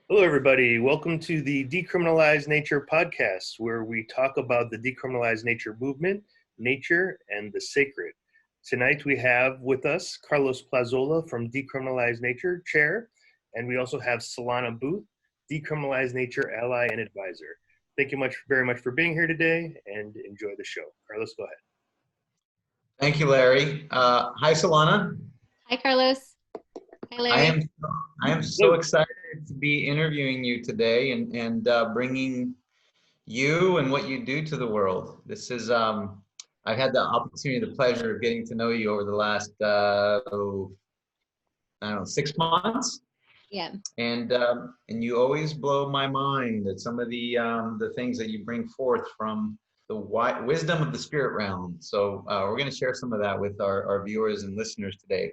Hello, everybody. Welcome to the Decriminalize Nature podcast, where we talk about the decriminalized nature movement, nature, and the sacred. Tonight, we have with us Carlos Plazola from Decriminalize Nature Chair, and we also have Solana Booth, Decriminalize Nature Ally and Advisor. Thank you very much for being here today, and enjoy the show. Carlos, go ahead. Thank you, Larry. Hi, Solana. Hi, Carlos. Hi, Larry. I am so excited to be interviewing you today and bringing you and what you do to the world. This is I've had the opportunity, the pleasure of getting to know you over the last I don't know, 6 months. Yeah. And you always blow my mind at some of the things that you bring forth from the wisdom of the spirit realm. So we're going to share some of that with our viewers and listeners today.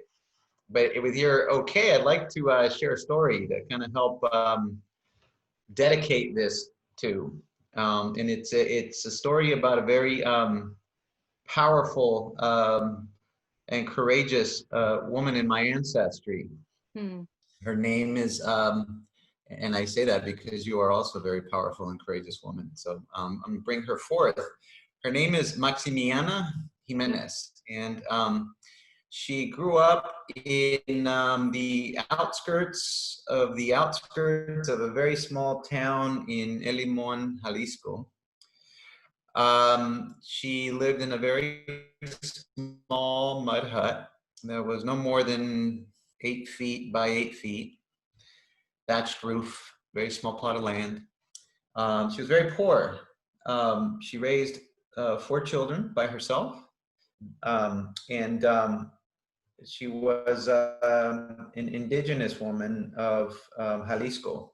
But with your okay, I'd like to share a story to kind of help dedicate this to. And it's a story about a very powerful and courageous woman in my ancestry. Her name is, and I say that because you are also a very powerful and courageous woman. So I'm going to bring her forth. Her name is Maximiana Jimenez. And she grew up in the outskirts of a very small town in El Limon, Jalisco. She lived in a very small mud hut that was no more than 8 feet by 8 feet, thatched roof, very small plot of land. She was very poor. She raised 4 children by herself, and she was an indigenous woman of Jalisco.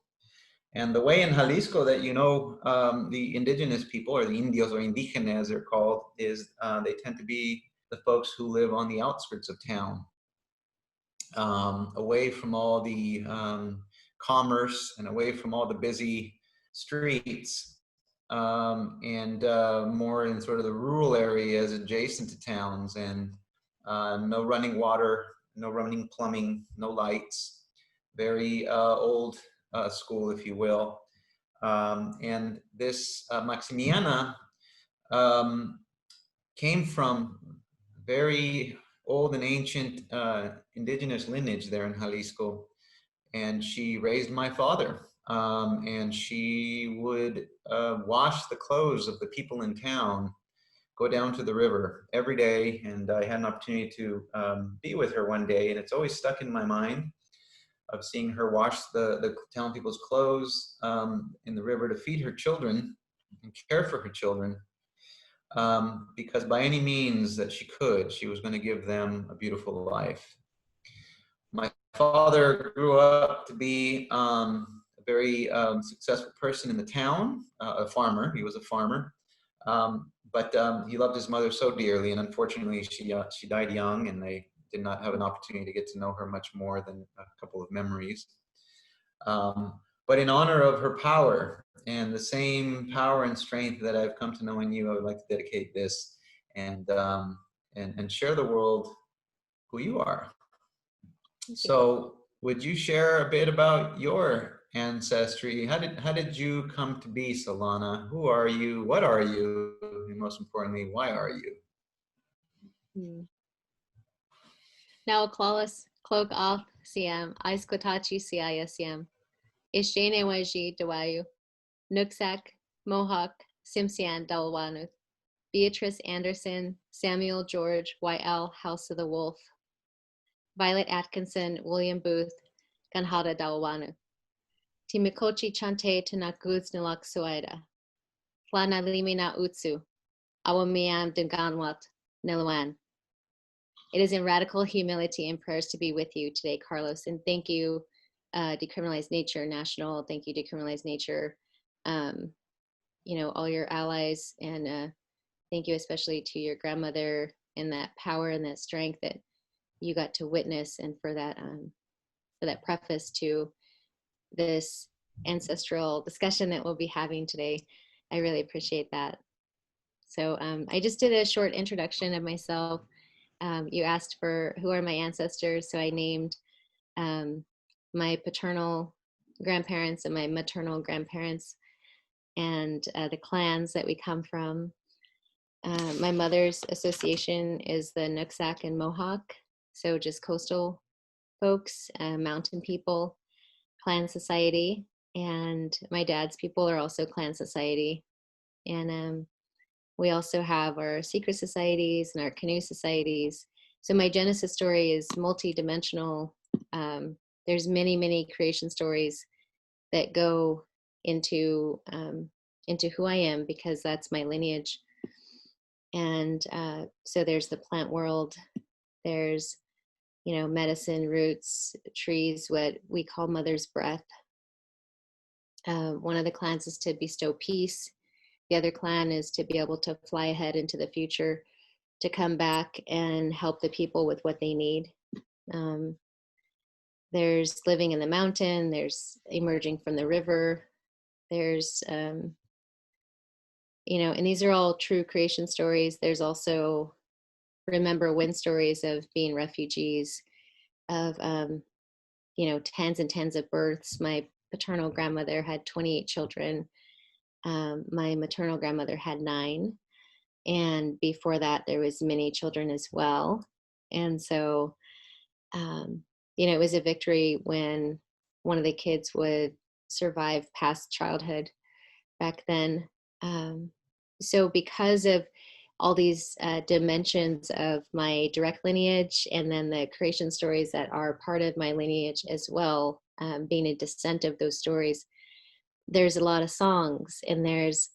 And the way in Jalisco that the indigenous people, or the indios or indígenas they're called, is they tend to be the folks who live on the outskirts of town, away from all the commerce and away from all the busy streets, and more in sort of the rural areas adjacent to towns, and no running water, no running plumbing, no lights, very old school, if you will. And this Maximiana came from very old and ancient indigenous lineage there in Jalisco. And she raised my father. And she would wash the clothes of the people in town, go down to the river every day. And I had an opportunity to be with her one day, and it's always stuck in my mind of seeing her wash the town people's clothes in the river to feed her children and care for her children, because by any means that she could, she was going to give them a beautiful life. My father grew up to be a very successful person in the town, a farmer. He was a farmer. But he loved his mother so dearly, and unfortunately she died young, and they did not have an opportunity to get to know her much more than a couple of memories. But in honor of her power, and the same power and strength that I've come to know in you, I would like to dedicate this and share the world who you are. So would you share a bit about your ancestry? How did you come to be, Solana? Who are you? What are you? And most importantly, why are you? Now claus cloak off siam, iskotachi siam, ishene waji dawayu, Nooksack, Mohawk, Tsymsyan Dalwanu, Beatrice Anderson, Samuel George, YL, House of the Wolf, Violet Atkinson, William Booth, Ganhada Dalwanu, Timikochi Chante Tanakuz Nilak Suaida, Flana Limina Utsu, Awamian Dunganwat, Nilawan. It is in radical humility and prayers to be with you today, Carlos. And thank you, Decriminalize Nature National. Thank you, Decriminalize Nature, all your allies. And thank you especially to your grandmother and that power and that strength that you got to witness, and for that preface to this ancestral discussion that we'll be having today. I really appreciate that. So I just did a short introduction of myself. You asked for who are my ancestors, so I named my paternal grandparents and my maternal grandparents and the clans that we come from. My mother's association is the Nooksack and Mohawk, so just coastal folks, mountain people, clan society, and my dad's people are also clan society. And we also have our secret societies and our canoe societies. So my Genesis story is multi-dimensional. There's many, many creation stories that go into who I am, because that's my lineage. And so there's the plant world, there's, you know, medicine, roots, trees, what we call mother's breath. One of the clans is to bestow peace. The other clan is to be able to fly ahead into the future, to come back and help the people with what they need. There's living in the mountain, there's emerging from the river, there's, you know, and these are all true creation stories. There's also remember when stories of being refugees, of, you know, tens and tens of births. My paternal grandmother had 28 children. My maternal grandmother had 9. And before that, there was many children as well. And so, you know, it was a victory when one of the kids would survive past childhood back then. So because of all these dimensions of my direct lineage, and then the creation stories that are part of my lineage as well, being a descent of those stories, there's a lot of songs, and there's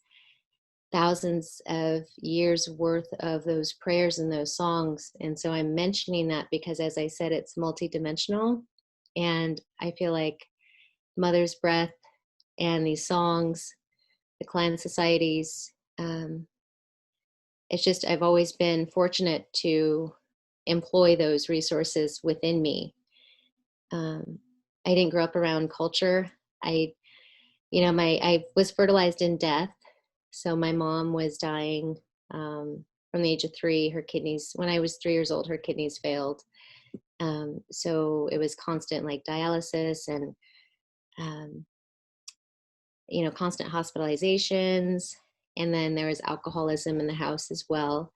thousands of years worth of those prayers and those songs. And so I'm mentioning that because, as I said, it's multidimensional, and I feel like Mother's Breath and these songs, the clan societies, it's just, I've always been fortunate to employ those resources within me. I didn't grow up around culture. I was fertilized in death. So my mom was dying from the age of 3. Her kidneys, when I was 3 years old, her kidneys failed. So it was constant like dialysis and, you know, constant hospitalizations. And then there was alcoholism in the house as well.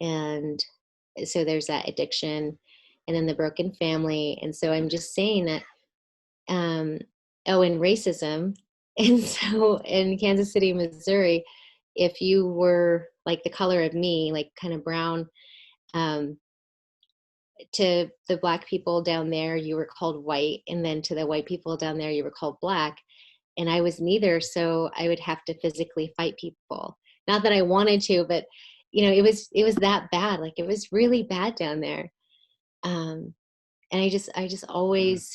And so there's that addiction, and then the broken family. And so I'm just saying that, and racism. And so in Kansas City, Missouri, if you were like the color of me, like kind of brown, to the Black people down there, you were called white. And then to the white people down there, you were called Black. And I was neither. So I would have to physically fight people. Not that I wanted to, but you know, it was that bad. Like it was really bad down there. And I just always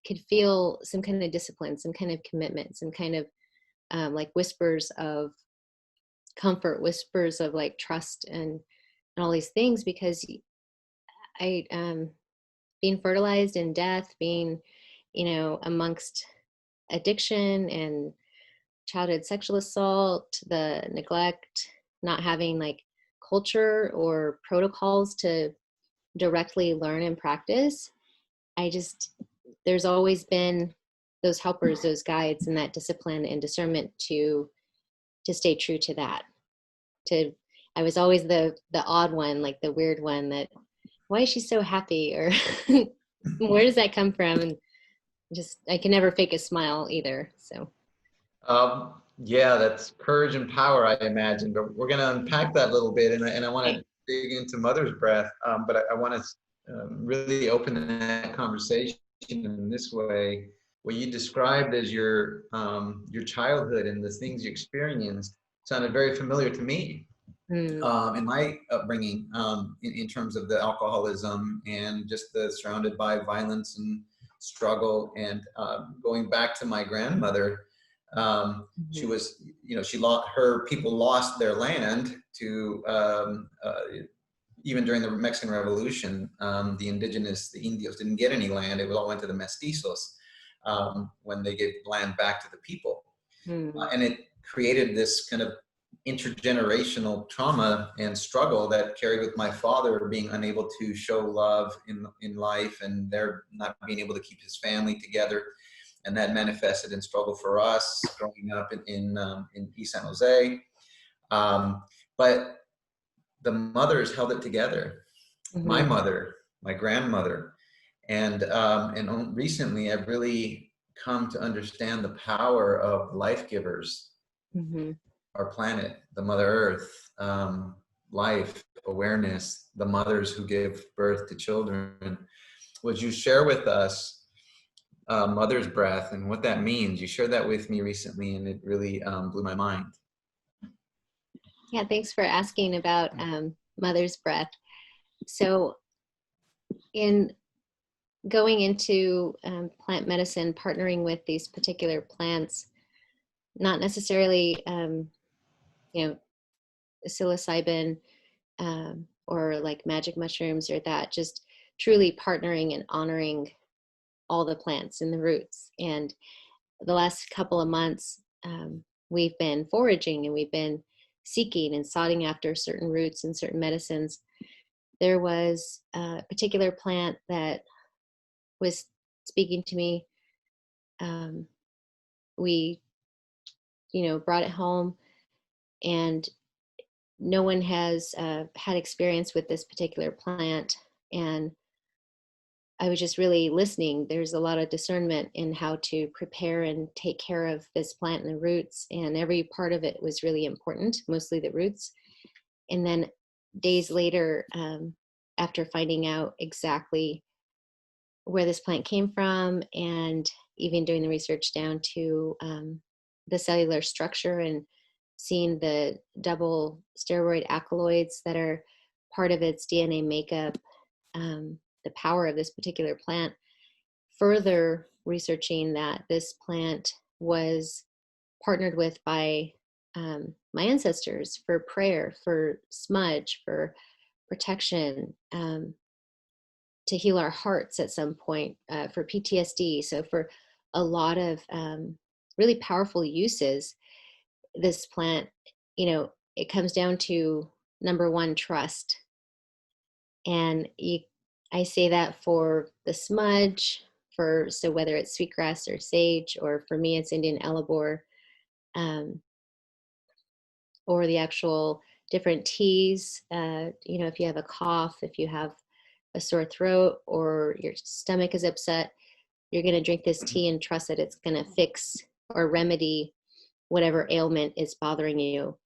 could feel some kind of discipline, some kind of commitment, some kind of like whispers of comfort, whispers of like trust and all these things, because I, being fertilized in death, being, you know, amongst addiction and childhood sexual assault, the neglect, not having like culture or protocols to directly learn and practice. There's always been those helpers, those guides, and that discipline and discernment to stay true to that. I was always the odd one, like the weird one that, why is she so happy? Or where does that come from? And just, I can never fake a smile either. So. Yeah, that's courage and power, I imagine, but we're going to unpack that a little bit. And I want to dig into Mother's Breath, but I want to really open that conversation in this way. What you described as your childhood and the things you experienced sounded very familiar to me. In my upbringing, in terms of the alcoholism and just the surrounded by violence and struggle, and going back to my grandmother, she was, you know, her people lost their land to, even during the Mexican Revolution, the Indios didn't get any land. It all went to the mestizos when they gave land back to the people. And it created this kind of intergenerational trauma and struggle that carried with my father being unable to show love in life, and they're not being able to keep his family together. And that manifested in struggle for us growing up in East San Jose. But the mothers held it together. Mm-hmm. My mother, my grandmother, and recently I've really come to understand the power of life givers, Mm-hmm. our planet, the Mother Earth, life, awareness, the mothers who give birth to children. Would you share with us mother's breath and what that means? You shared that with me recently, and it really blew my mind. Yeah, thanks for asking about mother's breath. So in going into plant medicine, partnering with these particular plants, not necessarily, psilocybin or like magic mushrooms or that, just truly partnering and honoring all the plants and the roots. And the last couple of months, we've been foraging and we've been seeking and soughting after certain roots and certain medicines. There was a particular plant that was speaking to me. We, brought it home, and no one has had experience with this particular plant. And I was just really listening. There's a lot of discernment in how to prepare and take care of this plant and the roots, and every part of it was really important, mostly the roots. And then days later, after finding out exactly where this plant came from, and even doing the research down to the cellular structure and seeing the double steroid alkaloids that are part of its DNA makeup, the power of this particular plant, further researching that this plant was partnered with by my ancestors for prayer, for smudge, for protection, to heal our hearts at some point, for PTSD. So for a lot of really powerful uses, this plant, it comes down to number one, trust. And I say that for the smudge, so whether it's sweetgrass or sage, or for me, it's Indian elabore, or the actual different teas. If you have a cough, if you have a sore throat, or your stomach is upset, you're going to drink this tea and trust that it's going to fix or remedy whatever ailment is bothering you.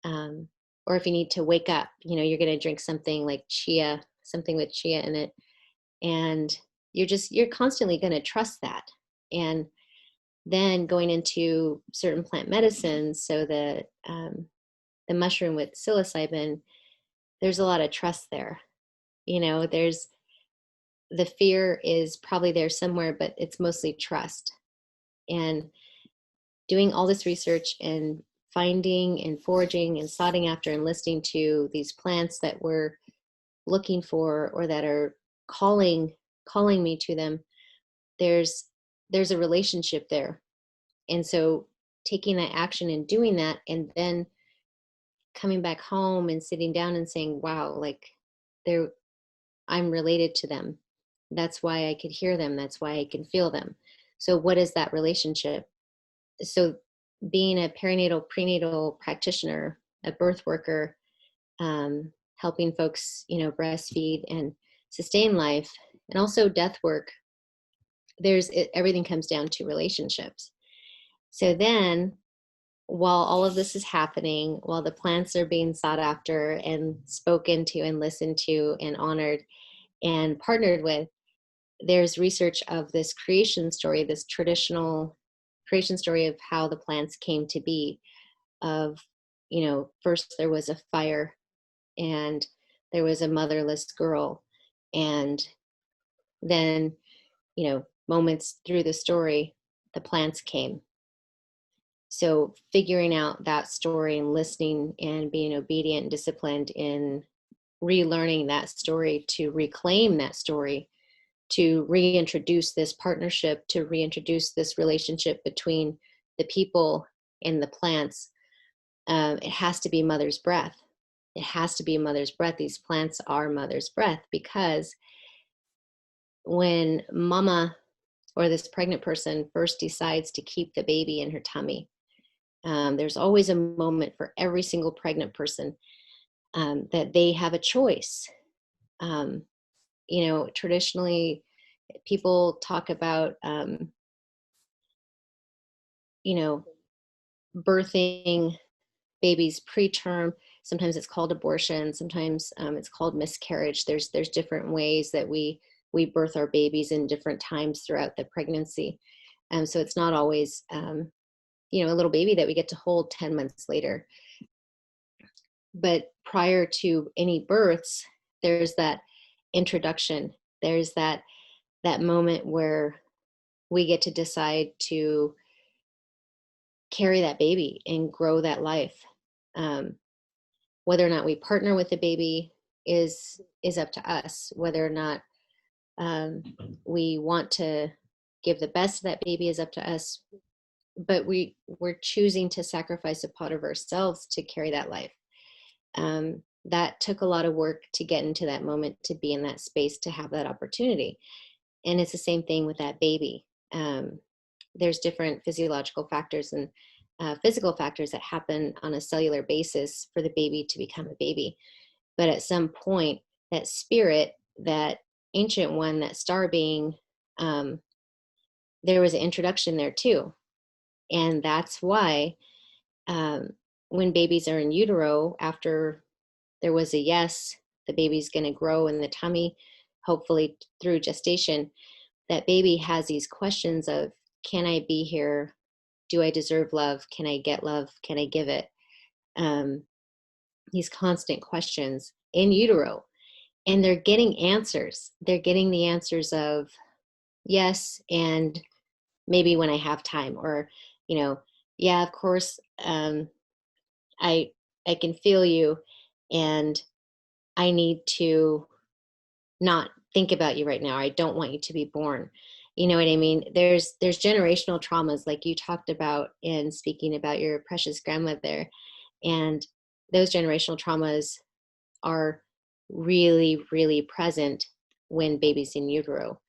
Or if you need to wake up, you're going to drink something like chia, something with chia in it. And you're constantly going to trust that. And then going into certain plant medicines, so the mushroom with psilocybin, there's a lot of trust there. There's the fear is probably there somewhere, but it's mostly trust. And doing all this research and finding and foraging and soughting after and listening to these plants that we're looking for, or that are calling me to them, there's a relationship there. And so taking that action and doing that, and then coming back home and sitting down and saying, wow, like I'm related to them. That's why I could hear them. That's why I can feel them. So what is that relationship? So being a perinatal, prenatal practitioner, a birth worker, helping folks, breastfeed and sustain life, and also death work, everything comes down to relationships. So then, while all of this is happening, while the plants are being sought after and spoken to and listened to and honored and partnered with, there's research of this creation story, this traditional creation story of how the plants came to be. Of, first there was a fire, and there was a motherless girl, and then, moments through the story, the plants came. So figuring out that story and listening and being obedient and disciplined in relearning that story, to reclaim that story, to reintroduce this partnership, to reintroduce this relationship between the people and the plants. It has to be mother's breath. It has to be mother's breath. These plants are mother's breath, because when mama or this pregnant person first decides to keep the baby in her tummy. There's always a moment for every single pregnant person that they have a choice. Traditionally, people talk about, birthing babies preterm. Sometimes it's called abortion. Sometimes it's called miscarriage. There's different ways that we birth our babies in different times throughout the pregnancy. So it's not always, a little baby that we get to hold 10 months later. But prior to any births, there's that introduction. There's that moment where we get to decide to carry that baby and grow that life. Whether or not we partner with the baby is up to us. Whether or not we want to give the best to that baby is up to us. But we're choosing to sacrifice a part of ourselves to carry that life. That took a lot of work to get into that moment, to be in that space, to have that opportunity. And it's the same thing with that baby. There's different physiological factors and physical factors that happen on a cellular basis for the baby to become a baby. But at some point, that spirit, that ancient one, that star being, there was an introduction there too. And that's why when babies are in utero, after there was a yes, the baby's going to grow in the tummy, hopefully through gestation, that baby has these questions of, can I be here? Do I deserve love? Can I get love? Can I give it? These constant questions in utero. And they're getting answers. They're getting the answers of yes, and maybe when I have time, or, yeah, of course, I can feel you, and I need to not think about you right now. I don't want you to be born. You know what I mean? There's generational traumas, like you talked about in speaking about your precious grandmother, and those generational traumas are really, really present when baby's in utero,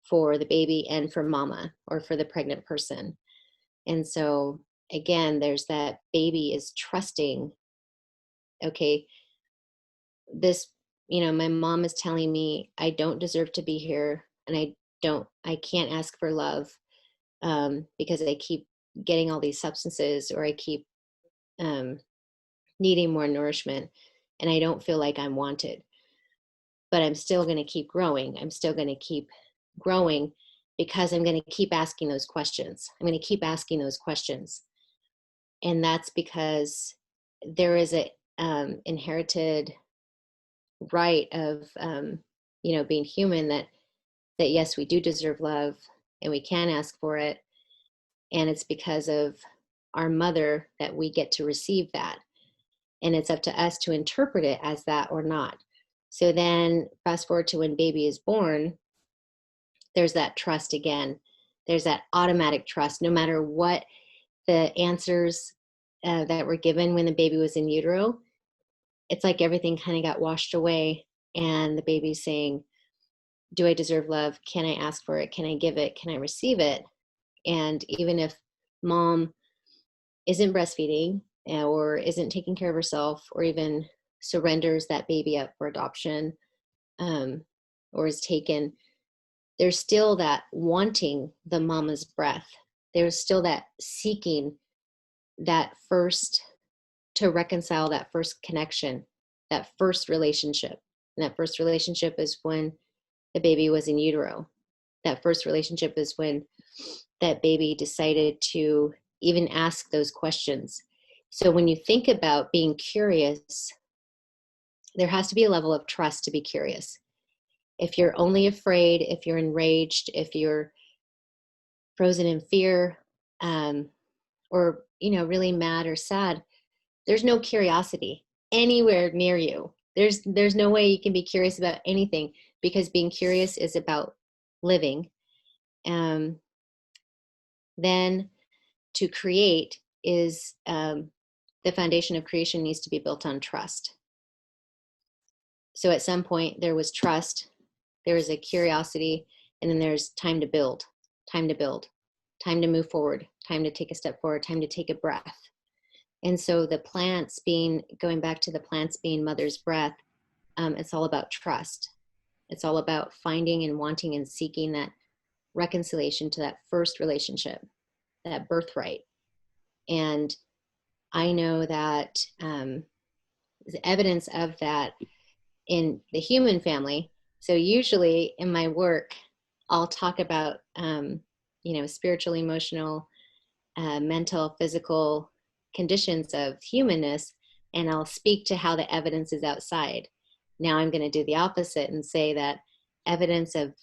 for the baby and for mama, or for the pregnant person. And so again, there's that baby is trusting, okay, this, my mom is telling me I don't deserve to be here, and I can't ask for love because I keep getting all these substances, or I keep needing more nourishment, and I don't feel like I'm wanted. But I'm still going to keep growing. I'm still going to keep growing because I'm going to keep asking those questions. I'm going to keep asking those questions. And that's because there is a inherited right of, being human, that yes, we do deserve love, and we can ask for it. And it's because of our mother that we get to receive that. And it's up to us to interpret it as that or not. So then fast forward to when baby is born, there's that trust again. There's that automatic trust, no matter what the answers that were given when the baby was in utero. It's like everything kind of got washed away, and the baby's saying, do I deserve love? Can I ask for it? Can I give it? Can I receive it? And even if mom isn't breastfeeding or isn't taking care of herself, or even surrenders that baby up for adoption, or is taken, there's still that wanting the mama's breath. There's still that seeking that first, to reconcile that first connection, that first relationship. And that first relationship is when the baby was in utero. That first relationship is when that baby decided to even ask those questions. So when you think about being curious, there has to be a level of trust to be curious. If you're only afraid, if you're enraged, if you're frozen in fear, or really mad or sad, there's no curiosity anywhere near you. There's no way you can be curious about anything, because being curious is about living. Then to create is the foundation of creation needs to be built on trust. So at some point there was trust, there was a curiosity, and then there's time to build. time to build, time to move forward, time to take a step forward, time to take a breath. And so the plants being, going back to the plants being mother's breath, it's all about trust. It's all about finding and wanting and seeking that reconciliation to that first relationship, that birthright. And I know that the evidence of that in the human family. So usually in my work, I'll talk about, spiritual, emotional, mental, physical conditions of humanness, and I'll speak to how the evidence is outside. Now I'm going to do the opposite and say that evidence of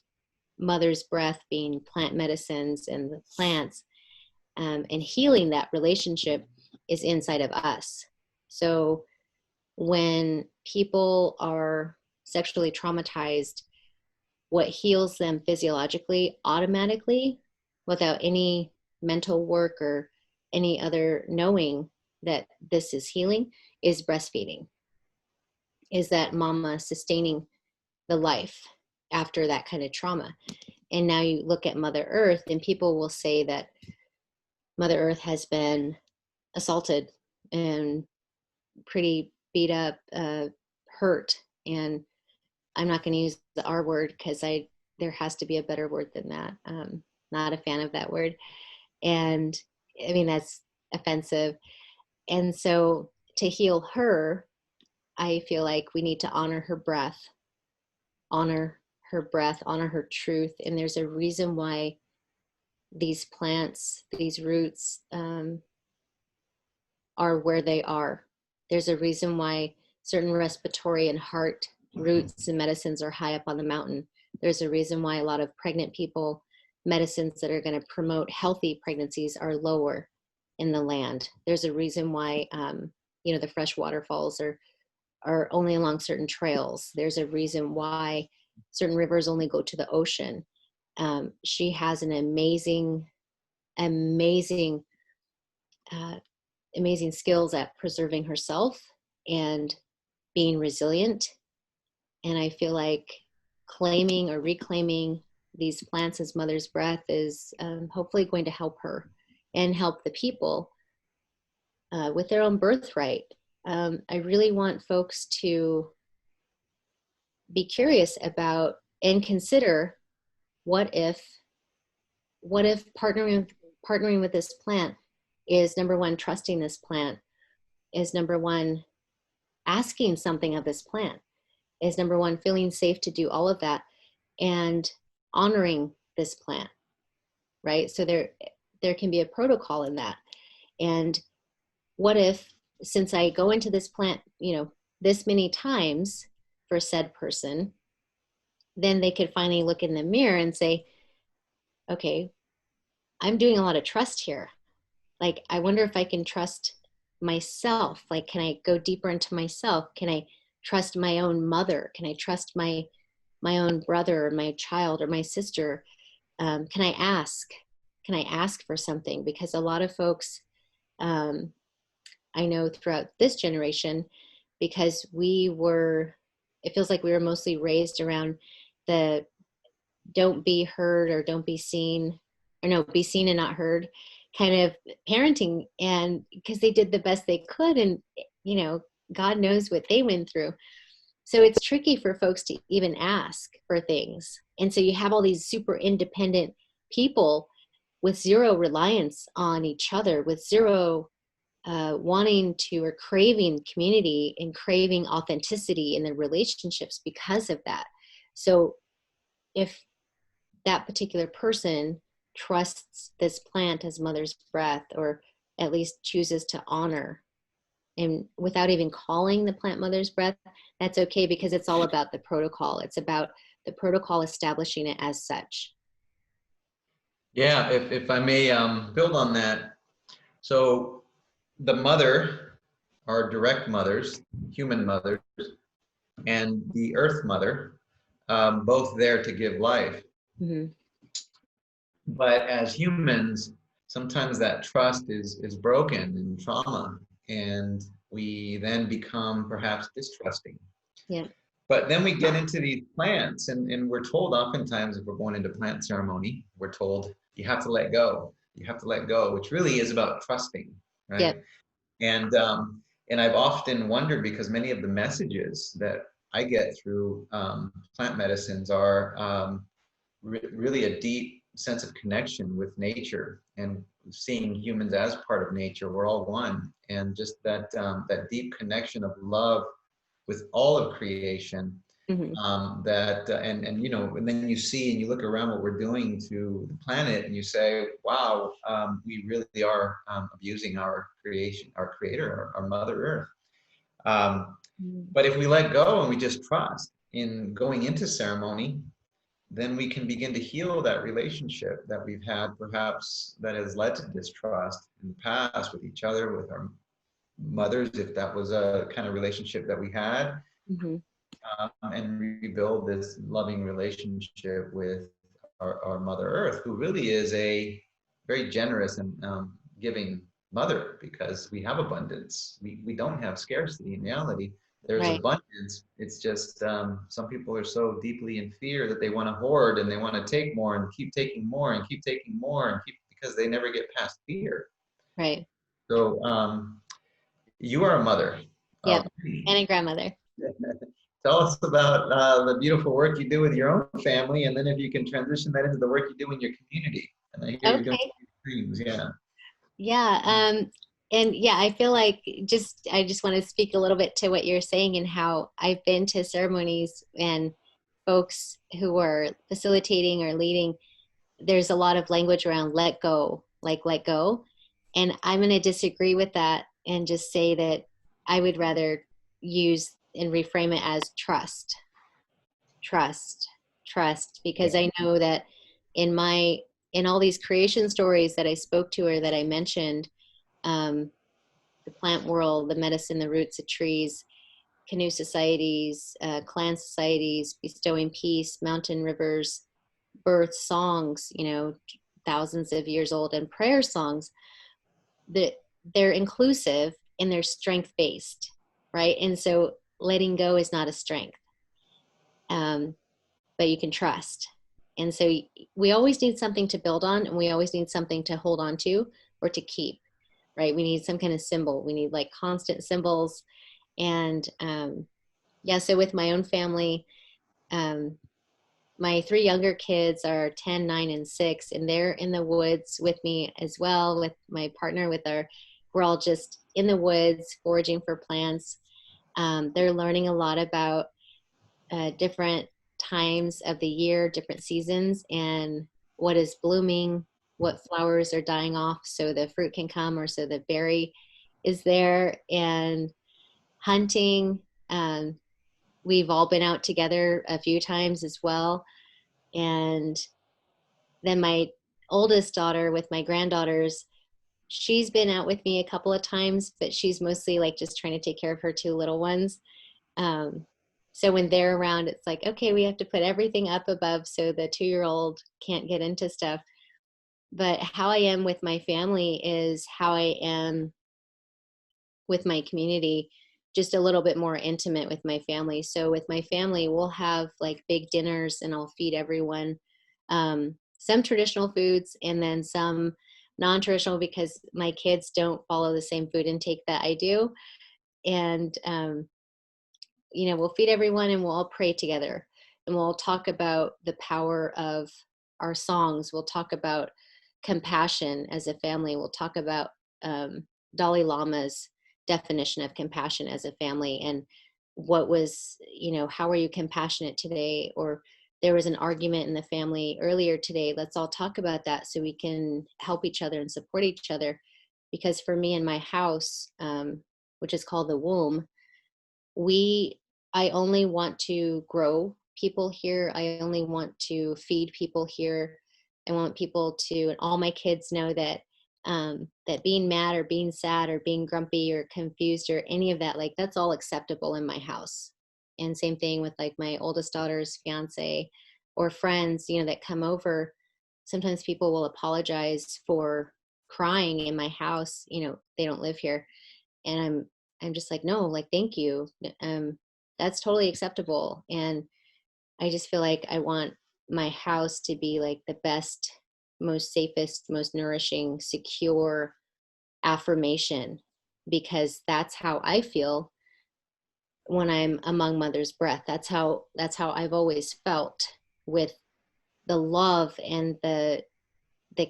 mother's breath being plant medicines and the plants and healing that relationship is inside of us. So when people are sexually traumatized, what heals them physiologically automatically without any mental work or any other knowing that this is healing is breastfeeding, is that mama sustaining the life after that kind of trauma. And now you look at Mother Earth and people will say that Mother Earth has been assaulted and pretty beat up, hurt. And I'm not going to use the R word because there has to be a better word than that. Not a fan of that word. And I mean, that's offensive. And so to heal her, I feel like we need to honor her breath, honor her truth. And there's a reason why these plants, these roots are where they are. There's a reason why certain respiratory and heart roots and medicines are high up on the mountain. There's a reason why a lot of pregnant people, medicines that are going to promote healthy pregnancies are lower in the land. There's a reason why, the fresh waterfalls are only along certain trails. There's a reason why certain rivers only go to the ocean. She has an amazing skills at preserving herself and being resilient. And I feel like claiming or reclaiming these plants as mother's breath is hopefully going to help her and help the people with their own birthright. I really want folks to be curious about and consider what if partnering with this plant is number one, trusting this plant, is number one, asking something of this plant, is number one, feeling safe to do all of that and honoring this plant, right? So there can be a protocol in that. And what if, since I go into this plant, this many times for said person, then they could finally look in the mirror and say, okay, I'm doing a lot of trust here. Like, I wonder if I can trust myself. Like, can I go deeper into myself? Can I trust my own mother? Can I trust my own brother or my child or my sister? Can I ask for something? Because a lot of folks, I know throughout this generation, because it feels like we were mostly raised around the don't be heard or don't be seen, or no, be seen and not heard kind of parenting. And because they did the best they could, and God knows what they went through. So it's tricky for folks to even ask for things. And so you have all these super independent people with zero reliance on each other, with zero wanting to or craving community and craving authenticity in their relationships because of that. So if that particular person trusts this plant as mother's breath, or at least chooses to honor, and without even calling the plant mother's breath, that's okay, because it's all about the protocol. It's about the protocol establishing it as such. Yeah, if I may build on that. So the mother, our direct mothers, human mothers, and the earth mother, both there to give life. Mm-hmm. But as humans, sometimes that trust is broken in trauma, and we then become perhaps distrusting. Yeah. But then we get into these plants, and we're told oftentimes if we're going into plant ceremony, we're told you have to let go. You have to let go, which really is about trusting, right? Yep. And I've often wondered, because many of the messages that I get through plant medicines are really a deep sense of connection with nature and seeing humans as part of nature. We're all one, and just that that deep connection of love with all of creation. Mm-hmm. And you know, and then you see and you look around what we're doing to the planet, and you say, wow, we really are abusing our creation, our creator, our Mother Earth. But if we let go and we just trust in going into ceremony, then we can begin to heal that relationship that we've had, perhaps that has led to distrust in the past with each other, with our mothers, if that was a kind of relationship that we had. Mm-hmm. And rebuild this loving relationship with our Mother Earth, who really is a very generous and giving mother, because we have abundance. We don't have scarcity in reality. There's Right. abundance. It's just some people are so deeply in fear that they want to hoard and they want to take more and keep taking more and keep taking more and keep, because they never get past fear. Right. So you are a mother. Yep. And a grandmother. Tell us about the beautiful work you do with your own family, and then if you can transition that into the work you do in your community. And I hear you're doing things, yeah. Yeah. And yeah, I feel like I just want to speak a little bit to what you're saying, and how I've been to ceremonies and folks who are facilitating or leading, there's a lot of language around let go, like let go. And I'm going to disagree with that and just say that I would rather use and reframe it as trust, because I know that in all these creation stories that I spoke to or that I mentioned, the plant world, the medicine, the roots of trees, canoe societies, clan societies, bestowing peace, mountain rivers, birth songs, you know, thousands of years old, and prayer songs, that they're inclusive and they're strength based, right? And so letting go is not a strength, but you can trust. And so we always need something to build on, and we always need something to hold on to or to keep, right? We need some kind of symbol. We need like constant symbols. And yeah, so with my own family, my 3 younger kids are 10, 9, and 6, and they're in the woods with me as well, with my partner, we're all just in the woods foraging for plants. They're learning a lot about different times of the year, different seasons, and what is blooming, what flowers are dying off so the fruit can come, or so the berry is there, and hunting. We've all been out together a few times as well. And then my oldest daughter with my granddaughters, she's been out with me a couple of times, but she's mostly like just trying to take care of her 2 little ones. So when they're around, it's like, okay, we have to put everything up above so the 2-year-old can't get into stuff. But how I am with my family is how I am with my community, just a little bit more intimate with my family. So with my family, we'll have like big dinners and I'll feed everyone some traditional foods and then some non-traditional, because my kids don't follow the same food intake that I do. And, you know, we'll feed everyone and we'll all pray together, and we'll talk about the power of our songs. We'll talk about compassion as a family. We'll talk about Dalai Lama's definition of compassion as a family, and what was, you know, how are you compassionate today? Or there was an argument in the family earlier today. Let's all talk about that so we can help each other and support each other. Because for me in my house, which is called the womb, I only want to grow people here. I only want to feed people here. I want people to, and all my kids know that that being mad or being sad or being grumpy or confused or any of that, like that's all acceptable in my house. And same thing with like my oldest daughter's fiance or friends, you know, that come over. Sometimes people will apologize for crying in my house. You know, they don't live here. And I'm just like, no, like, thank you. that's totally acceptable. And I just feel like I want my house to be like the best, most safest, most nourishing, secure affirmation, because that's how I feel when I'm among mother's breath. That's how I've always felt, with the love and the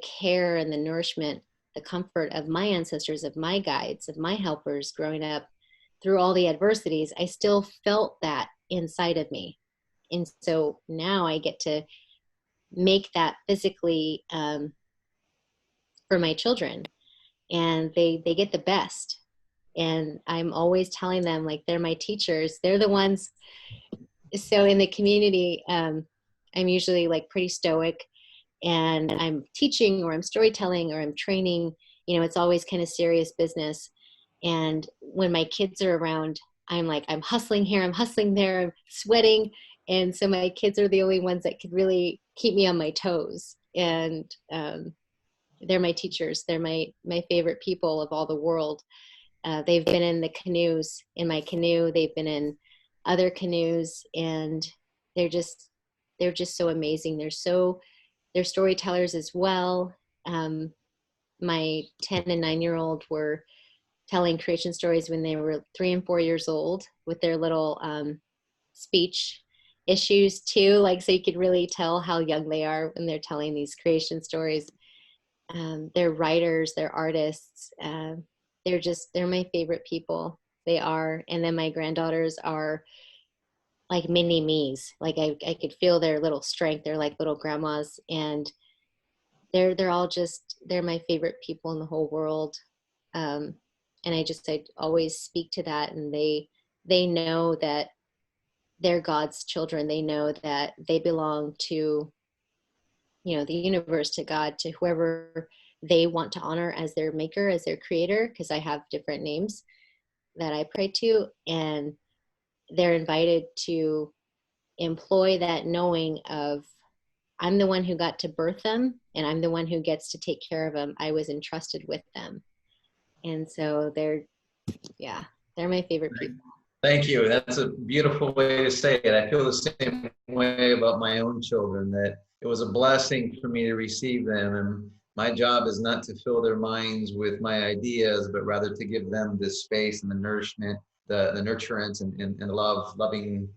care and the nourishment, the comfort of my ancestors, of my guides, of my helpers growing up through all the adversities. I still felt that inside of me. And so now I get to make that physically for my children, and they get the best. And I'm always telling them, like, they're my teachers. They're the ones. So in the community, I'm usually like pretty stoic, and I'm teaching, or I'm storytelling, or I'm training. You know, it's always kind of serious business. And when my kids are around, I'm like, I'm hustling here, I'm hustling there, I'm sweating. And so my kids are the only ones that could really keep me on my toes. And they're my teachers. They're my favorite people of all the world. They've been in the canoes, in my canoe. They've been in other canoes, and they're just so amazing. They're storytellers as well. My 10 and 9-year-old were telling creation stories when they were 3 and 4 years old, with their little speech issues too. Like, so you could really tell how young they are when they're telling these creation stories. They're writers, they're artists. They're my favorite people. They are. And then my granddaughters are like mini me's. Like I could feel their little strength. They're like little grandmas, and they're all just, they're my favorite people in the whole world. And I always speak to that, and they know that they're God's children. They know that they belong to, you know, the universe, to God, to whoever they want to honor as their maker, as their creator, because I have different names that I pray to, and they're invited to employ that knowing of, I'm the one who got to birth them, and I'm the one who gets to take care of them. I was entrusted with them. And so they're my favorite people. Thank you. That's a beautiful way to say it. I feel the same way about my own children, that it was a blessing for me to receive them. And my job is not to fill their minds with my ideas, but rather to give them the space and the nourishment, the nurturance and loving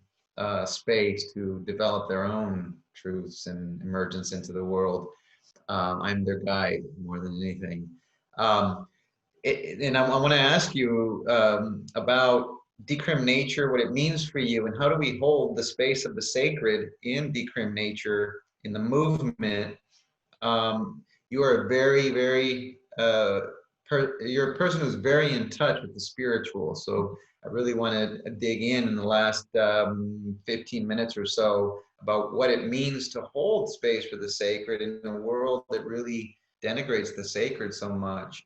space to develop their own truths and emergence into the world. I'm their guide more than anything. And I want to ask you about Decrim Nature, what it means for you, and how do we hold the space of the sacred in Decrim Nature, in the movement. You are you're a person who's very in touch with the spiritual. So I really want to dig in the last 15 minutes or so about what it means to hold space for the sacred in a world that really denigrates the sacred so much.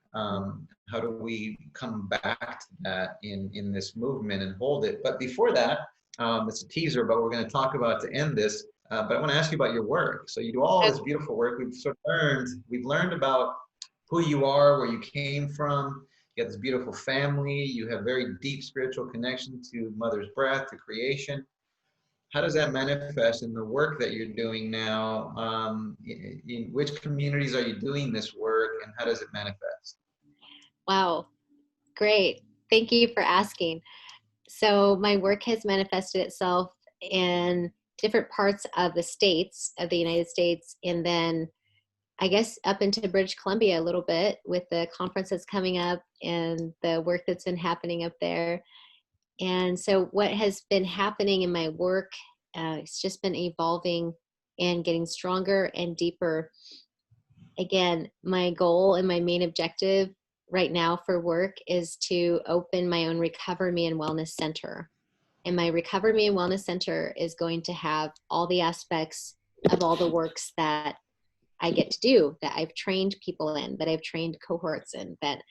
How do we come back to that in this movement and hold it? But before that, it's a teaser about what we're going to talk about to end this. But I want to ask you about your work. So you do all this beautiful work. We've learned about who you are, where you came from. You have this beautiful family. You have very deep spiritual connection to Mother's breath, to creation. How does that manifest in the work that you're doing now? In which communities are you doing this work, and how does it manifest? Wow, great. Thank you for asking. So my work has manifested itself in different parts of the states of the United States, and then I guess up into British Columbia a little bit with the conference that's coming up and the work that's been happening up there. And so what has been happening in my work, it's just been evolving and getting stronger and deeper. Again, my goal and my main objective right now for work is to open my own Recover Me and Wellness Center. And my Recover Me and Wellness Center is going to have all the aspects of all the works that I get to do, that I've trained people in, that I've trained cohorts in, that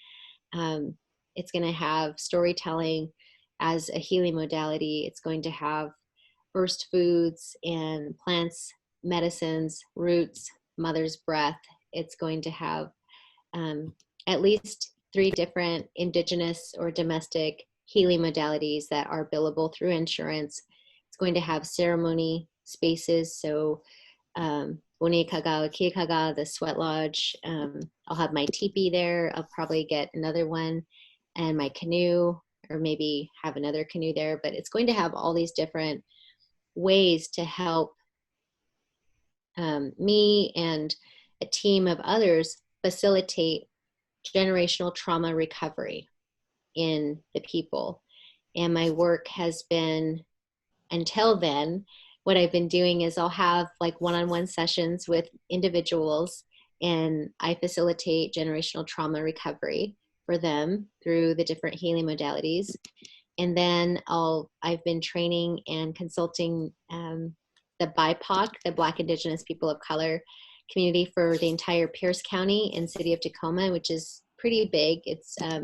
it's going to have storytelling as a healing modality. It's going to have first foods and plants, medicines, roots, mother's breath. It's going to have at least 3 different indigenous or domestic healing modalities that are billable through insurance. It's going to have ceremony spaces. So the sweat lodge. I'll have my teepee there. I'll probably get another one, and my canoe, or maybe have another canoe there. But it's going to have all these different ways to help me and a team of others facilitate generational trauma recovery in the people. And my work has been, until then, what I've been doing is I'll have like one-on-one sessions with individuals, and I facilitate generational trauma recovery for them through the different healing modalities. And then I've been training and consulting the BIPOC, the Black, Indigenous, People of Color community for the entire Pierce County and city of Tacoma, which is pretty big. It's a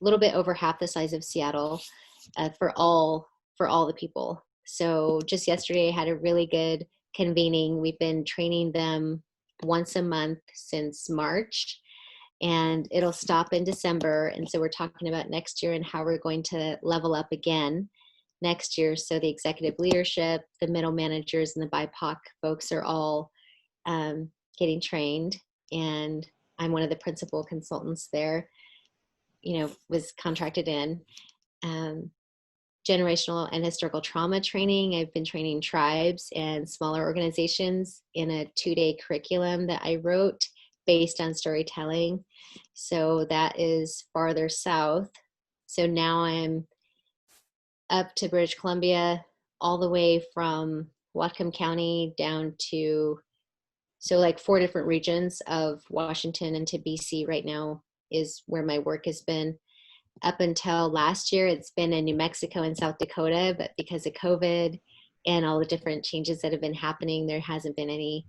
little bit over half the size of Seattle, for all the people. So just yesterday I had a really good convening. We've been training them once a month since March, and it'll stop in December. And so we're talking about next year and how we're going to level up again next year. So the executive leadership, the middle managers, and the BIPOC folks are all getting trained. And I'm one of the principal consultants there, was contracted in. Generational and historical trauma training. I've been training tribes and smaller organizations in a 2-day curriculum that I wrote based on storytelling. So that is farther south. So now I'm up to British Columbia, all the way from Whatcom County down to, so like 4 different regions of Washington and to BC right now is where my work has been. Up until last year, it's been in New Mexico and South Dakota, but because of COVID and all the different changes that have been happening, there hasn't been any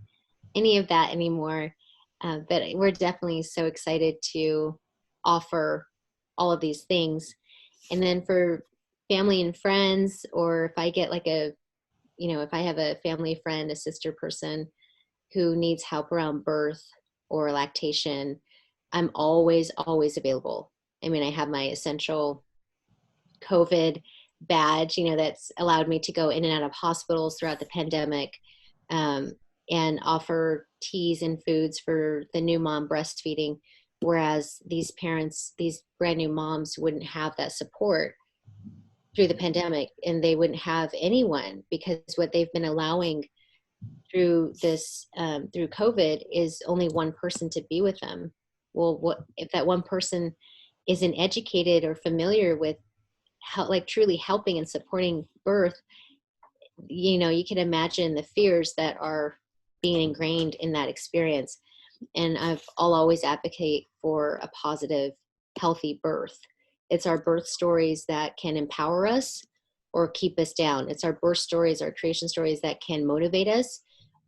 of that anymore. But we're definitely so excited to offer all of these things. And then for family and friends, or if I get like if I have a family friend, a sister person who needs help around birth or lactation, I'm always available. I mean, I have my essential COVID badge, that's allowed me to go in and out of hospitals throughout the pandemic, and offer teas and foods for the new mom breastfeeding. Whereas these parents, these brand new moms, wouldn't have that support through the pandemic, and they wouldn't have anyone, because what they've been allowing through this, through COVID, is only one person to be with them. Well, what if that one person isn't educated or familiar with how, like, truly helping and supporting birth? You can imagine the fears that are being ingrained in that experience. And I'll always advocate for a positive, healthy birth. It's our birth stories that can empower us or keep us down. It's our birth stories, our creation stories, that can motivate us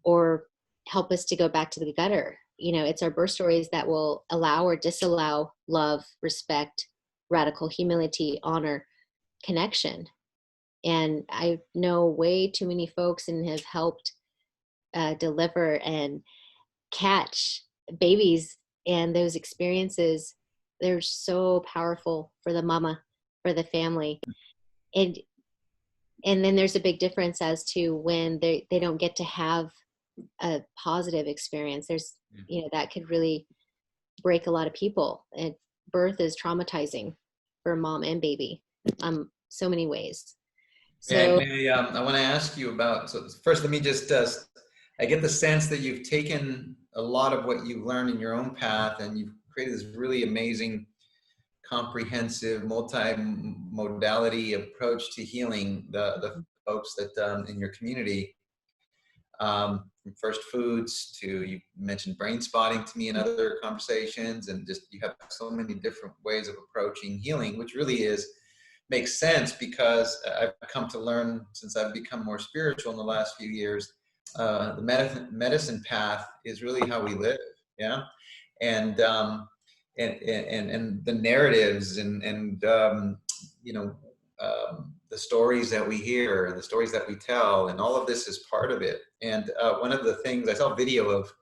or help us to go back to the gutter. It's our birth stories that will allow or disallow love, respect, radical humility, honor, connection. And I know way too many folks and have helped deliver and catch babies, and those experiences, they're so powerful for the mama, for the family. And then there's a big difference as to when they don't get to have a positive experience. There's, that could really break a lot of people. And birth is traumatizing for mom and baby, so many ways. So I want to ask you about, so first let me just, I get the sense that you've taken a lot of what you've learned in your own path, and you've created this really amazing, comprehensive, multi-modality approach to healing the folks that in your community. From first foods to, you mentioned brain spotting to me in other conversations, and just, you have so many different ways of approaching healing, which really makes sense, because I've come to learn, since I've become more spiritual in the last few years, the medicine path is really how we live. Yeah. And the narratives and the stories that we hear and the stories that we tell, and all of this is part of it. And one of the things, I saw a video of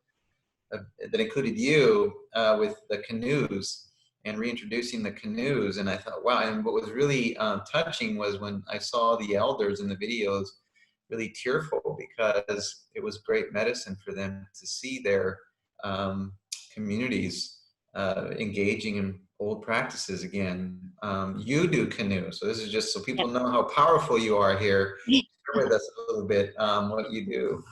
that included you with the canoes, and reintroducing the canoes. And I thought, wow. And what was really touching was when I saw the elders in the videos really tearful, because it was great medicine for them to see their communities engaging in old practices again. You do canoe, so this is just so people know how powerful you are here. Share with us a little bit what you do.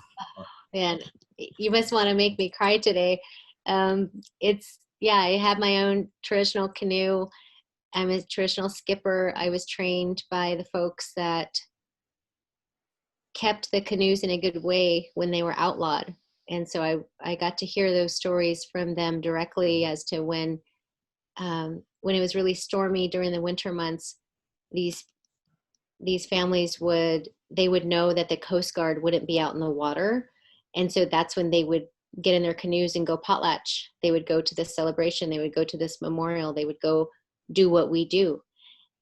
Man, you must want to make me cry today. I have my own traditional canoe. I'm a traditional skipper. I was trained by the folks that kept the canoes in a good way when they were outlawed. And so I got to hear those stories from them directly as to when it was really stormy during the winter months, these families would know that the Coast Guard wouldn't be out in the water. And so that's when they would get in their canoes and go potlatch. They would go to this celebration. They would go to this memorial. They would go do what we do.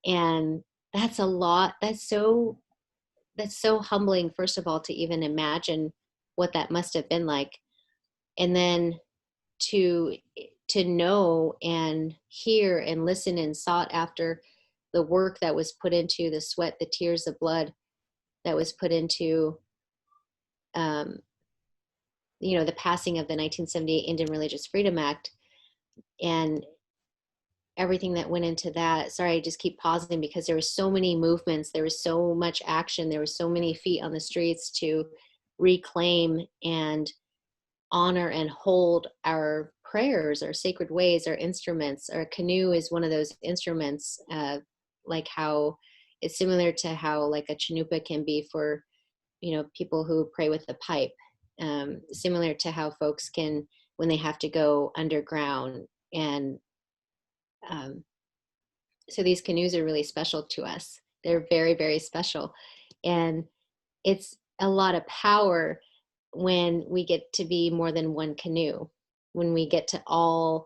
And that's a lot. That's so humbling, first of all, to even imagine what that must have been like. And then to know and hear and listen and sought after the work that was put into, the sweat, the tears, the blood that was put into, the passing of the 1978 Indian Religious Freedom Act, and everything that went into that. Sorry, I just keep pausing because there were so many movements, there was so much action, there were so many feet on the streets to reclaim and honor and hold our prayers, our sacred ways, our instruments. Our canoe is one of those instruments, like how it's similar to how like a chanupa can be for, people who pray with a pipe. Similar to how folks can, when they have to go underground. And so these canoes are really special to us. They're very, very special. And it's a lot of power when we get to be more than one canoe, when we get to all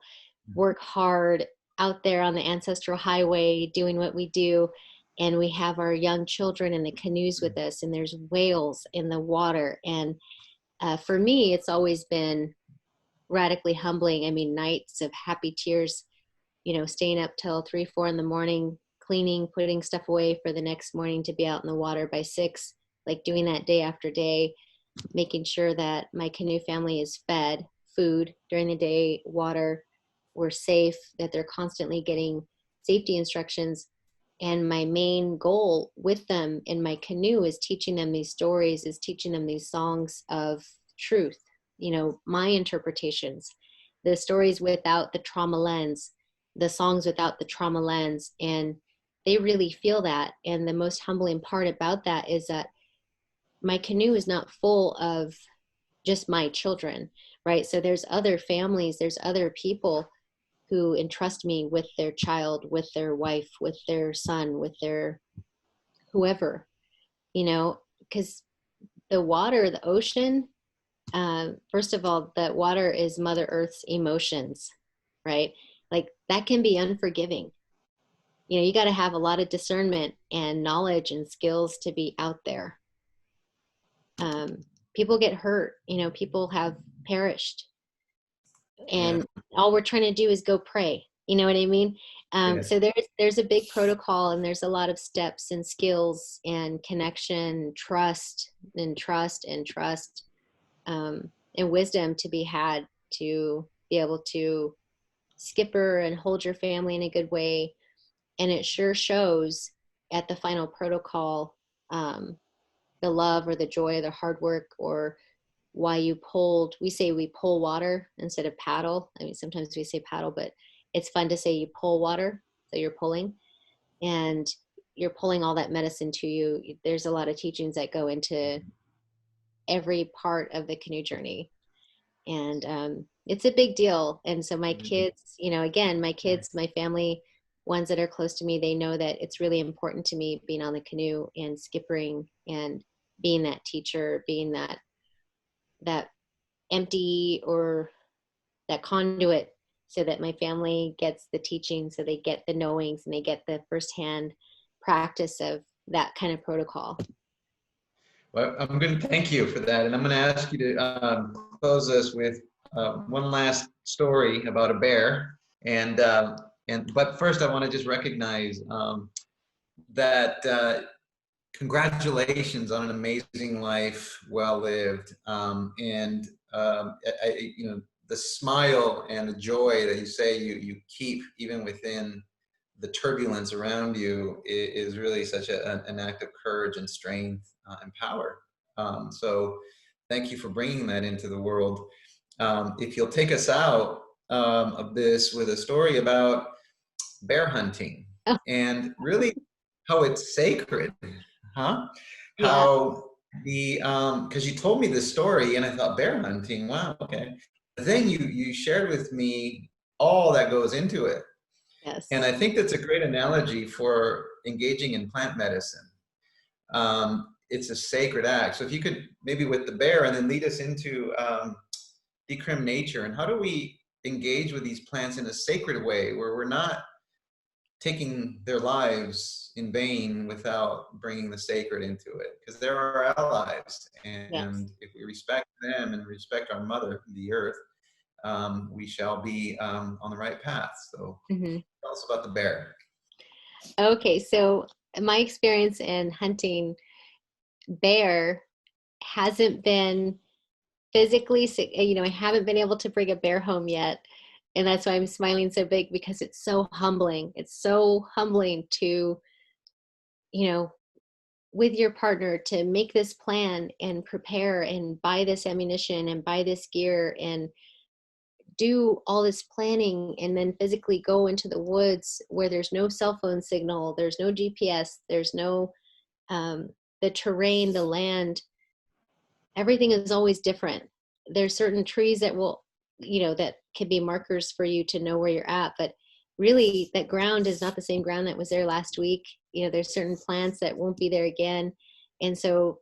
work hard out there on the ancestral highway doing what we do, and we have our young children in the canoes with us, and there's whales in the water. And for me, it's always been radically humbling. I mean, nights of happy tears, staying up till 3, 4 in the morning, cleaning, putting stuff away for the next morning to be out in the water by 6, like doing that day after day, making sure that my canoe family is fed food during the day, water, we're safe, that they're constantly getting safety instructions. And my main goal with them in my canoe is teaching them these stories, is teaching them these songs of truth, my interpretations, the stories without the trauma lens, the songs without the trauma lens. And they really feel that. And the most humbling part about that is that my canoe is not full of just my children, right? So there's other families, there's other people who entrust me with their child, with their wife, with their son, with their whoever, because the water, the ocean, first of all, the water is Mother Earth's emotions, right? Like that can be unforgiving. You got to have a lot of discernment and knowledge and skills to be out there. People get hurt, people have perished, and all we're trying to do is go pray. You know what I mean? So there's a big protocol, and there's a lot of steps and skills and connection, trust, and wisdom to be had to be able to skipper and hold your family in a good way. And it sure shows at the final protocol, the love or the joy or the hard work, or why you pulled. We say we pull water instead of paddle. I mean, sometimes we say paddle, but it's fun to say you pull water. So you're pulling, and you're pulling all that medicine to you. There's a lot of teachings that go into every part of the canoe journey. And it's a big deal. And so my kids, again, my kids, my family, ones that are close to me, they know that it's really important to me being on the canoe and skippering and being that teacher, being that empty or that conduit, so that my family gets the teaching, so they get the knowings and they get the firsthand practice of that kind of protocol. Well, I'm going to thank you for that. And I'm going to ask you to close us with one last story about a bear. And But first, I want to just recognize that congratulations on an amazing life, well lived, you know, the smile and the joy that you say you keep even within the turbulence around you is really such an act of courage and strength and power. So thank you for bringing that into the world. If you'll take us out of this with a story about bear hunting and really how it's sacred, huh? Yeah. How because you told me this story and I thought bear hunting, wow, okay. But then you shared with me all that goes into it. Yes. And I think that's a great analogy for engaging in plant medicine. It's a sacred act. So if you could maybe with the bear and then lead us into decrim nature and how do we engage with these plants in a sacred way where we're not taking their lives in vain without bringing the sacred into it, because they're our allies, and Yes. if we respect them and respect our mother, the earth, we shall be on the right path. So tell us about the bear. Okay, so my experience in hunting bear hasn't been physically, you know, I haven't been able to bring a bear home yet. And that's why I'm smiling so big, because it's so humbling. It's so humbling to, you know, with your partner to make this plan and prepare and buy this ammunition and buy this gear and do all this planning and then physically go into the woods where there's no cell phone signal, there's no GPS, there's no, the terrain, the land, everything is always different. There's certain trees that will, you know, that can be markers for you to know where you're at, but really that ground is not the same ground that was there last week. You know, there's certain plants that won't be there again. And so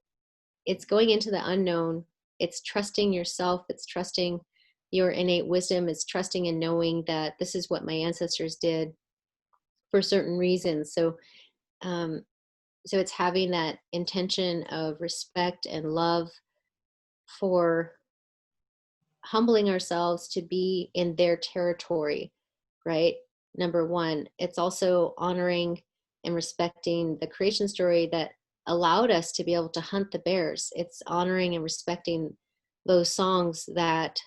it's going into the unknown. It's trusting yourself. It's trusting your innate wisdom. It's trusting and knowing that this is what my ancestors did for certain reasons. So, so it's having that intention of respect and love for humbling ourselves to be in their territory, right? Number one, it's also honoring and respecting the creation story that allowed us to be able to hunt the bears. It's honoring and respecting those songs that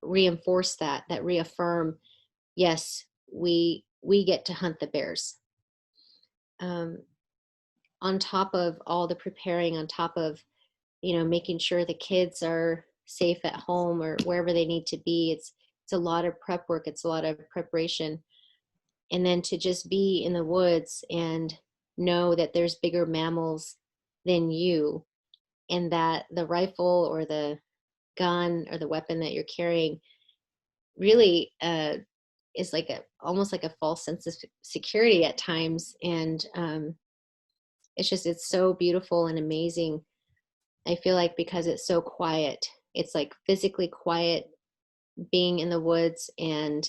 reinforce that reaffirm, yes, we get to hunt the bears. On top of all the preparing, on top of, you know, making sure the kids are safe at home or wherever they need to be, it's a lot of prep work, it's a lot of preparation. And then to just be in the woods and know that there's bigger mammals than you, and that the rifle or the gun or the weapon that you're carrying really is like almost like a false sense of security at times. And it's so beautiful and amazing. I feel like because it's so quiet, it's like physically quiet being in the woods, and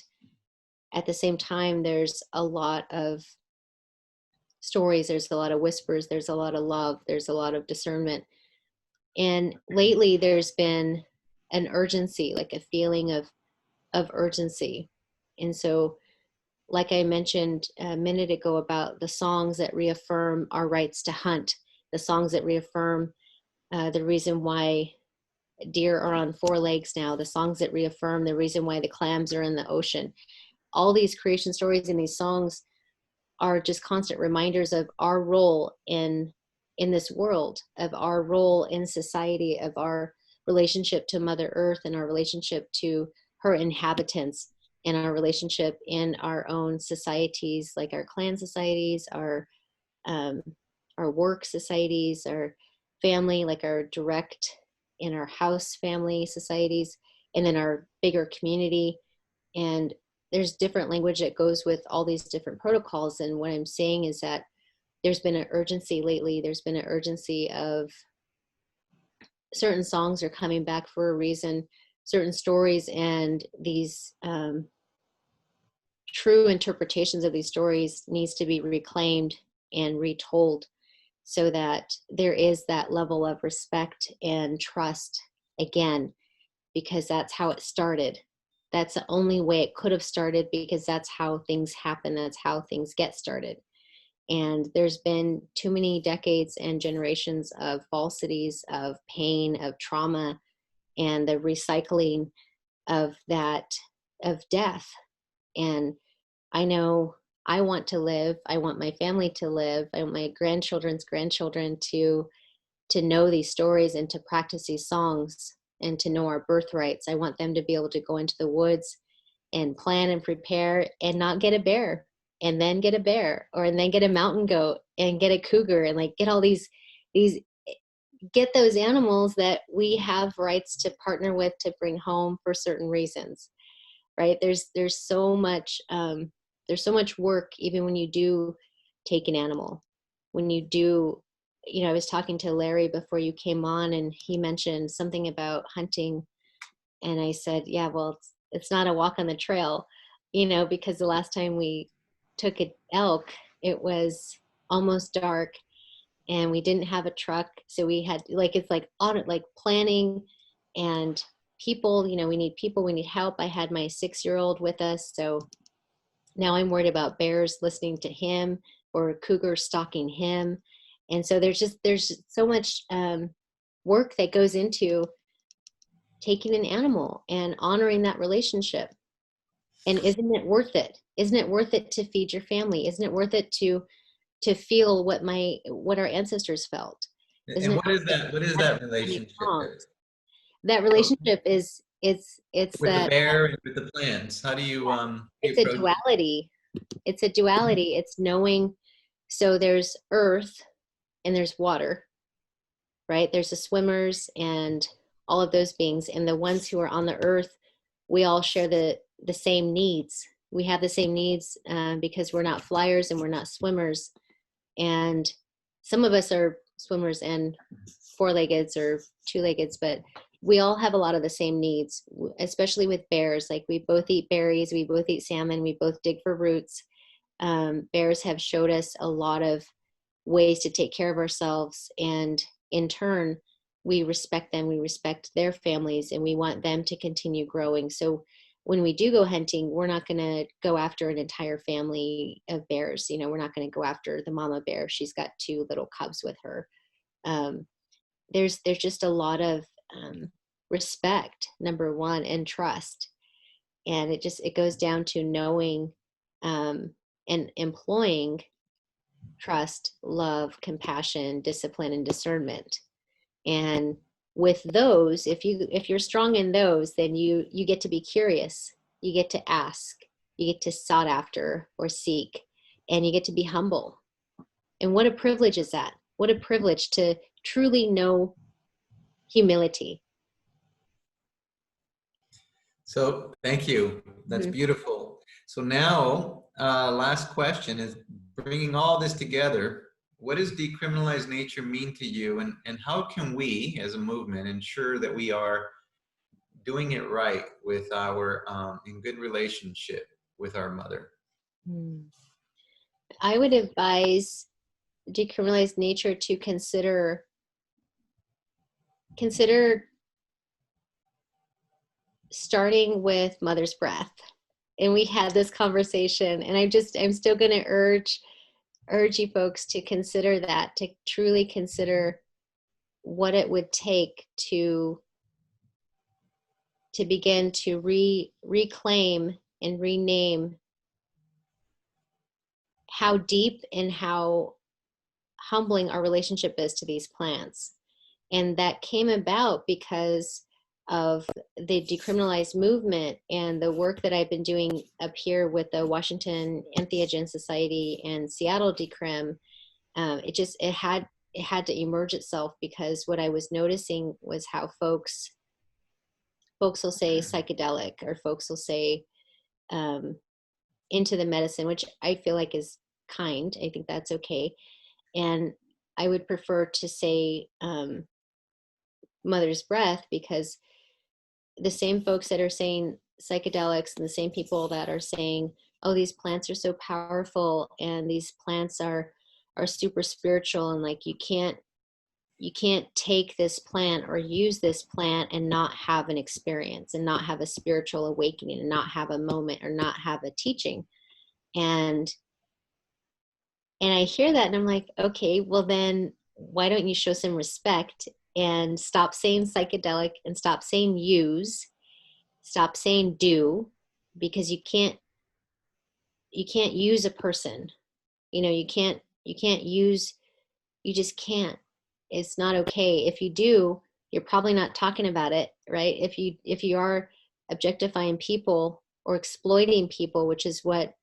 at the same time there's a lot of stories, there's a lot of whispers, there's a lot of love, there's a lot of discernment. And lately there's been an urgency, like a feeling of urgency. And so, like I mentioned a minute ago about the songs that reaffirm our rights to hunt, the songs that reaffirm the reason why deer are on 4 legs now, the songs that reaffirm the reason why the clams are in the ocean. All these creation stories and these songs are just constant reminders of our role in this world, of our role in society, of our relationship to Mother Earth and our relationship to her inhabitants, and our relationship in our own societies, like our clan societies, our work societies, our family, like our direct in our house family societies, and then our bigger community. And there's different language that goes with all these different protocols. And what I'm saying is that there's been an urgency lately. There's been an urgency of certain songs are coming back for a reason, certain stories, and these true interpretations of these stories needs to be reclaimed and retold, so that there is that level of respect and trust again, because that's how it started. that's the only way it could have started, because that's how things happen. That's how things get started. And there's been too many decades and generations of falsities, of pain, of trauma, and the recycling of that, of death. And I know I want to live. I want my family to live. I want my grandchildren's grandchildren to know these stories and to practice these songs and to know our birthrights. I want them to be able to go into the woods and plan and prepare and not get a bear, and then get a bear, or and then get a mountain goat and get a cougar, and like get all these get those animals that we have rights to partner with to bring home for certain reasons, right? There's so much work, even when you do take an animal. When you do, I was talking to Larry before you came on, and he mentioned something about hunting, and I said, yeah, well, it's not a walk on the trail, because the last time we took an elk, it was almost dark, and we didn't have a truck, so we had it's like audit, like planning, and people. We need people, we need help. I had my 6-year-old with us, so now I'm worried about bears listening to him or cougars stalking him. And so there's so much work that goes into taking an animal and honoring that relationship. And isn't it worth it? Isn't it worth it to feed your family? Isn't it worth it to feel what our ancestors felt? And what is that relationship? That relationship is it's with that the bear and with the plants. How do you it's a duality. It's a duality. It's knowing. So there's earth and there's water, right? There's the swimmers and all of those beings, and the ones who are on the earth, we all share the same needs. We have the same needs because we're not flyers and we're not swimmers. And some of us are swimmers and 4-leggeds or 2-leggeds, but we all have a lot of the same needs, especially with bears. Like, we both eat berries, we both eat salmon, we both dig for roots. Bears have showed us a lot of ways to take care of ourselves, and in turn, we respect them, we respect their families, and we want them to continue growing. So when we do go hunting, we're not going to go after an entire family of bears. We're not going to go after the mama bear. She's got 2 little cubs with her. There's just a lot of respect, number one, and trust. And it goes down to knowing and employing trust, love, compassion, discipline, and discernment. And with those, if you're strong in those, then you get to be curious, you get to ask, you get to sought after or seek, and you get to be humble. And what a privilege is that? What a privilege to truly know humility. So thank you. That's beautiful. So now, last question is, bringing all this together, what does decriminalize nature mean to you, and how can we as a movement ensure that we are doing it right with our in good relationship with our mother? I would advise Decriminalize Nature to consider starting with mother's breath. And we had this conversation, and I'm still going to urge you folks to consider that, to truly consider what it would take to begin to reclaim and rename how deep and how humbling our relationship is to these plants. And that came about because of the decriminalized movement and the work that I've been doing up here with the Washington Entheogen Society and Seattle Decrim. It had to emerge itself, because what I was noticing was how folks will say psychedelic, or folks will say into the medicine, which I feel like is kind. I think that's okay. And I would prefer to say mother's breath, because the same folks that are saying psychedelics and the same people that are saying, oh, these plants are so powerful and these plants are super spiritual, and like you can't you can't take this plant or use this plant and not have an experience and not have a spiritual awakening and not have a moment or not have a teaching. And I hear that and I'm like, okay, well then why don't you show some respect and stop saying psychedelic and stop saying use, stop saying do, because you can't use a person. You can't use, you just can't. It's not okay. If you do, you're probably not talking about it, right? If you are objectifying people or exploiting people, which is what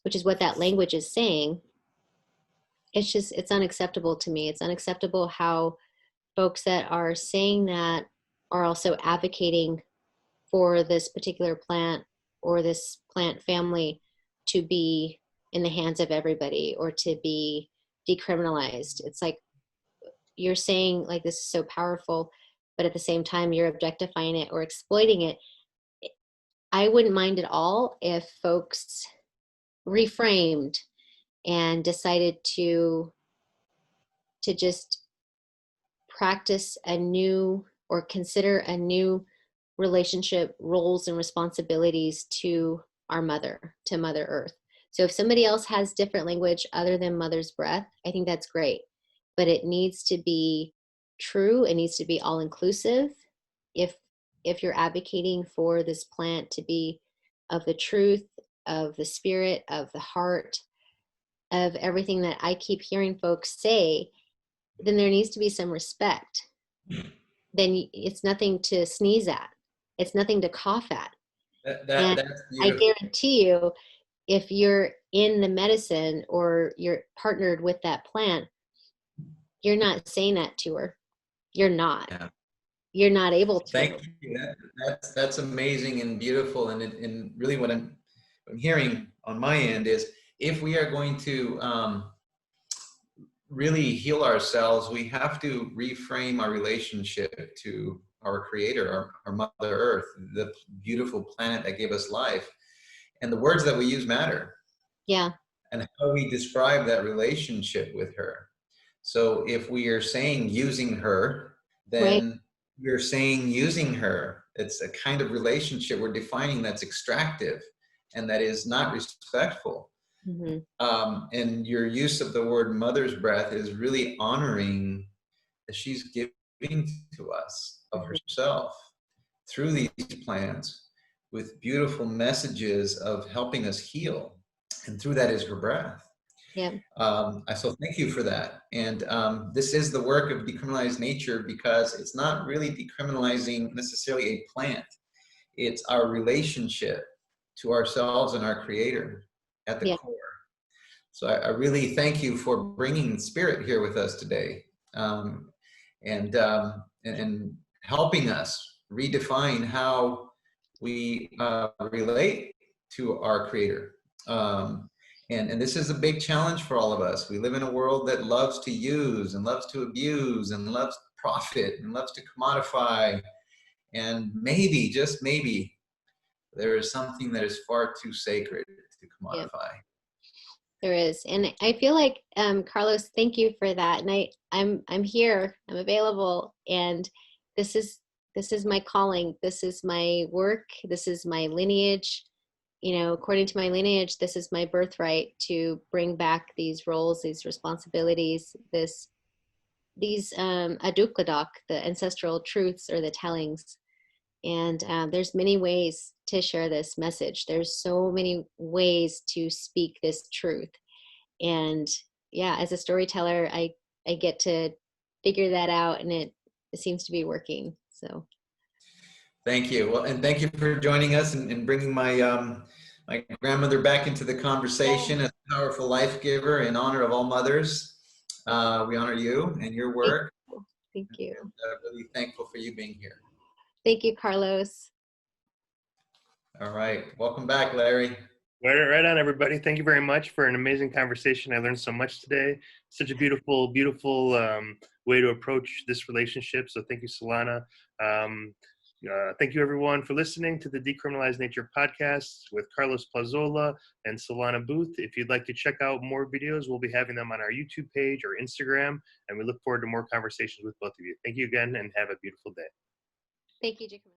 that language is saying, it's unacceptable to me. It's unacceptable how folks that are saying that are also advocating for this particular plant or this plant family to be in the hands of everybody or to be decriminalized. It's like you're saying like this is so powerful, but at the same time you're objectifying it or exploiting it. I wouldn't mind at all if folks reframed and decided to just practice a new or consider a new relationship, roles, and responsibilities to our mother, to Mother Earth. So if somebody else has different language other than mother's breath, I think that's great. But it needs to be true. It needs to be all inclusive. If you're advocating for this plant to be of the truth, of the spirit, of the heart, of everything that I keep hearing folks say, then there needs to be some respect. Then it's nothing to sneeze at. It's nothing to cough at. That's I beautiful. guarantee you, if you're in the medicine or you're partnered with that plant, you're not saying that to her. You're not. Yeah. You're not able to. Thank you. That's amazing and beautiful. And really what I'm hearing on my end is if we are going to really heal ourselves, we have to reframe our relationship to our creator, our Mother Earth, the beautiful planet that gave us life. And the words that we use matter. Yeah. And how we describe that relationship with her. So if we are saying using her, then we're saying using her. It's a kind of relationship we're defining that's extractive and that is not respectful. Mm-hmm. And your use of the word mother's breath is really honoring that she's giving to us of herself through these plants with beautiful messages of helping us heal. And through that is her breath. Yeah. So thank you for that. And this is the work of Decriminalize Nature because it's not really decriminalizing necessarily a plant. It's our relationship to ourselves and our creator at the core. So I really thank you for bringing spirit here with us today and helping us redefine how we relate to our creator. And this is a big challenge for all of us. We live in a world that loves to use and loves to abuse and loves to profit and loves to commodify. And maybe, just maybe, there is something that is far too sacred to commodify. Yeah. There is. And I feel like, Carlos, thank you for that. And I'm here, I'm available. And this is my calling. This is my work. This is my lineage. According to my lineage, this is my birthright to bring back these roles, these responsibilities, these adukladok, the ancestral truths or the tellings. And there's many ways to share this message. There's so many ways to speak this truth. And yeah, as a storyteller, I get to figure that out, and it seems to be working. So thank you. Well, and thank you for joining us and bringing my my grandmother back into the conversation as a powerful life giver in honor of all mothers. We honor you and your work. Thank you. And, really thankful for you being here. Thank you, Carlos. All right. Welcome back, Larry. Right on, everybody. Thank you very much for an amazing conversation. I learned so much today. Such a beautiful, beautiful way to approach this relationship. So thank you, Solana. Thank you, everyone, for listening to the Decriminalize Nature podcast with Carlos Plazola and Solana Booth. If you'd like to check out more videos, we'll be having them on our YouTube page or Instagram, and we look forward to more conversations with both of you. Thank you again, and have a beautiful day. Thank you, Jacob.